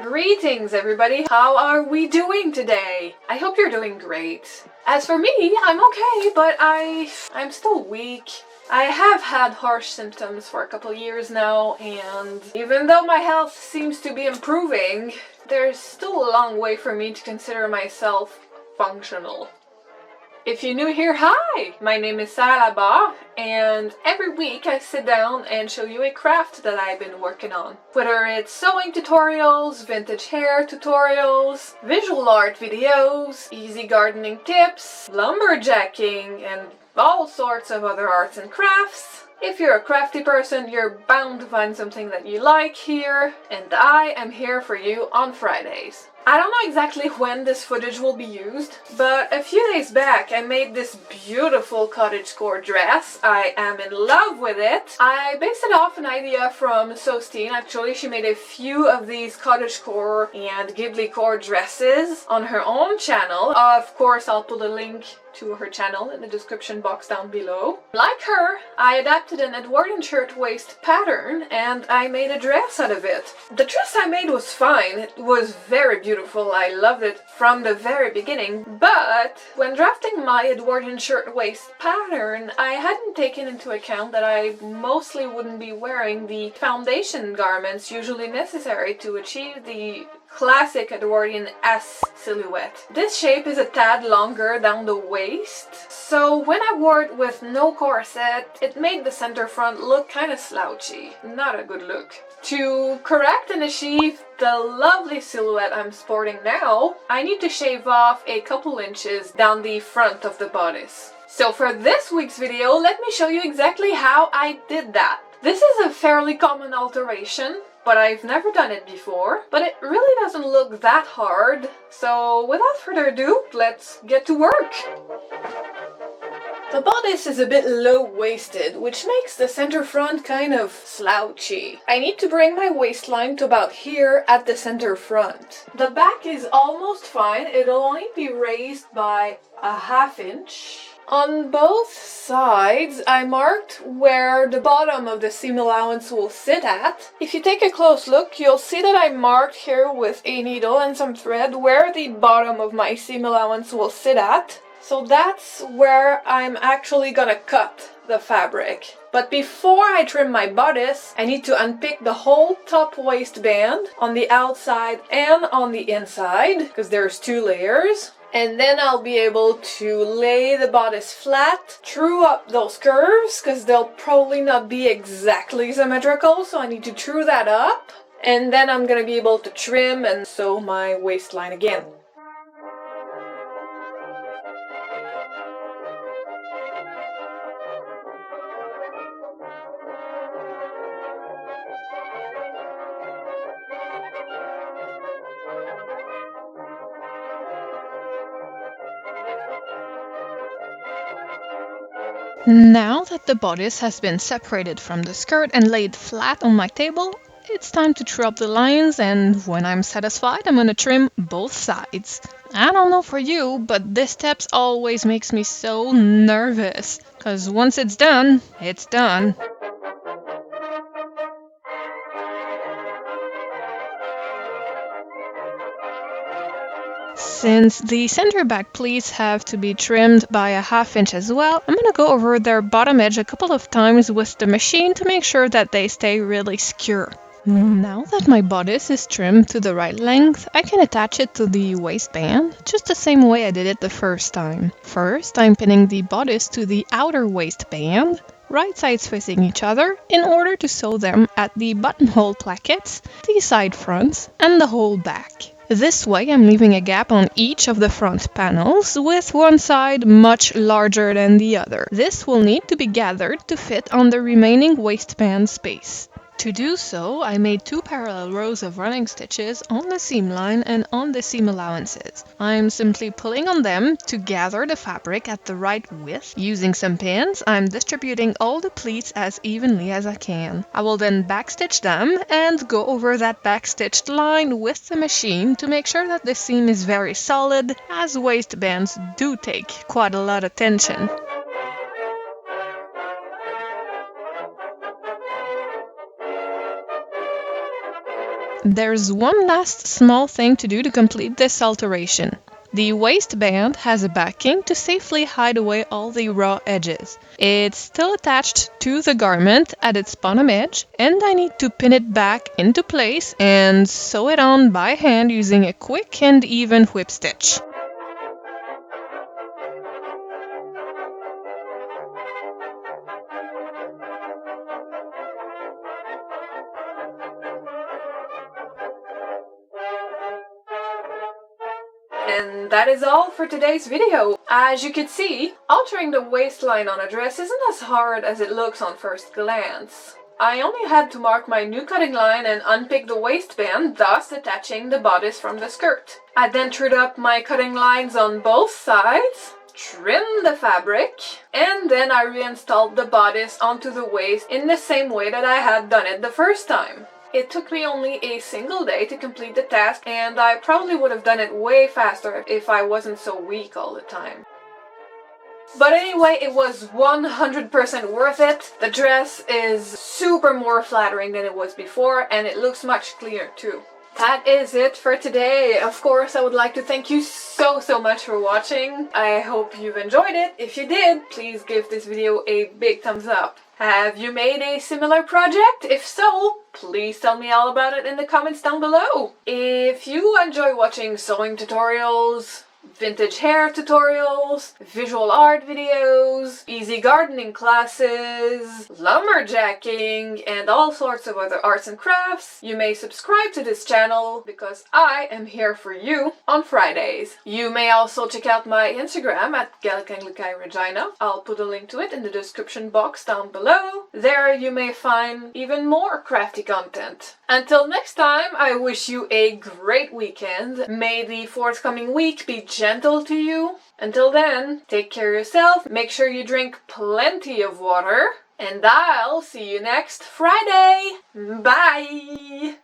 Greetings everybody, how are we doing today? I hope you're doing great. As for me, I'm okay, but I'm still weak. I have had harsh symptoms for a couple years now, and even though my health seems to be improving, there's still a long way for me to consider myself functional. If you're new here, hi! My name is Sarah Labar, and every week I sit down and show you a craft that I've been working on. Whether it's sewing tutorials, vintage hair tutorials, visual art videos, easy gardening tips, lumberjacking, and all sorts of other arts and crafts. If you're a crafty person, you're bound to find something that you like here, and I am here for you on Fridays. I don't know exactly when this footage will be used, but a few days back I made this beautiful cottagecore dress. I am in love with it. I based it off an idea from Sostine. Actually, she made a few of these cottagecore and Ghibli-core dresses on her own channel. Of course, I'll put a link to her channel in the description box down below. Like her, I adapted an Edwardian shirtwaist pattern and I made a dress out of it. The dress I made was fine. It was very beautiful. I loved it from the very beginning, but when drafting my Edwardian shirtwaist pattern, I hadn't taken into account that I mostly wouldn't be wearing the foundation garments usually necessary to achieve the classic Edwardian S silhouette. This shape is a tad longer down the waist, so when I wore it with no corset, it made the center front look kind of slouchy. Not a good look. To correct and achieve the lovely silhouette I'm sporting now, I need to shave off a couple inches down the front of the bodice. So for this week's video, let me show you exactly how I did that. This is a fairly common alteration, but I've never done it before, but it really doesn't look that hard. So without further ado, let's get to work. The bodice is a bit low-waisted, which makes the center front kind of slouchy. I need to bring my waistline to about here at the center front. The back is almost fine, it'll only be raised by a ½ inch. On both sides, I marked where the bottom of the seam allowance will sit at. If you take a close look, you'll see that I marked here with a needle and some thread where the bottom of my seam allowance will sit at. So that's where I'm actually gonna cut the fabric. But before I trim my bodice, I need to unpick the whole top waistband on the outside and on the inside, because there's 2 layers. And then I'll be able to lay the bodice flat, true up those curves, because they'll probably not be exactly symmetrical, so I need to true that up. And then I'm gonna be able to trim and sew my waistline again. Now that the bodice has been separated from the skirt and laid flat on my table, it's time to true up the lines, and when I'm satisfied, I'm gonna trim both sides. I don't know for you, but this step always makes me so nervous, cause once it's done, it's done. Since the center back pleats have to be trimmed by a ½ inch as well, I'm gonna go over their bottom edge a couple of times with the machine to make sure that they stay really secure. Now that my bodice is trimmed to the right length, I can attach it to the waistband, just the same way I did it the first time. First, I'm pinning the bodice to the outer waistband, right sides facing each other, in order to sew them at the buttonhole plackets, the side fronts, and the whole back. This way I'm leaving a gap on each of the front panels, with one side much larger than the other. This will need to be gathered to fit on the remaining waistband space. To do so, I made 2 parallel rows of running stitches on the seam line and on the seam allowances. I'm simply pulling on them to gather the fabric at the right width. Using some pins, I'm distributing all the pleats as evenly as I can. I will then backstitch them and go over that backstitched line with the machine to make sure that the seam is very solid, as waistbands do take quite a lot of tension. There's one last small thing to do to complete this alteration. The waistband has a backing to safely hide away all the raw edges. It's still attached to the garment at its bottom edge, and I need to pin it back into place and sew it on by hand using a quick and even whip stitch. And that is all for today's video. As you can see, altering the waistline on a dress isn't as hard as it looks on first glance. I only had to mark my new cutting line and unpick the waistband, thus detaching the bodice from the skirt. I then trued up my cutting lines on both sides, trimmed the fabric, and then I reinstalled the bodice onto the waist in the same way that I had done it the first time. It took me only a single day to complete the task, and I probably would have done it way faster if I wasn't so weak all the time. But anyway, it was 100% worth it. The dress is super more flattering than it was before, and it looks much cleaner too. That is it for today. Of course, I would like to thank you so much for watching. I hope you've enjoyed it. If you did, please give this video a big thumbs up. Have you made a similar project? If so, please tell me all about it in the comments down below. If you enjoy watching sewing tutorials, vintage hair tutorials, visual art videos, easy gardening classes, lumberjacking, and all sorts of other arts and crafts, you may subscribe to this channel because I am here for you on Fridays. You may also check out my Instagram at galkanglukai_regina. I'll put a link to it in the description box down below. There you may find even more crafty content. Until next time, I wish you a great weekend. May the forthcoming week be gentle to you. Until then, take care of yourself, make sure you drink plenty of water, and I'll see you next Friday. Bye!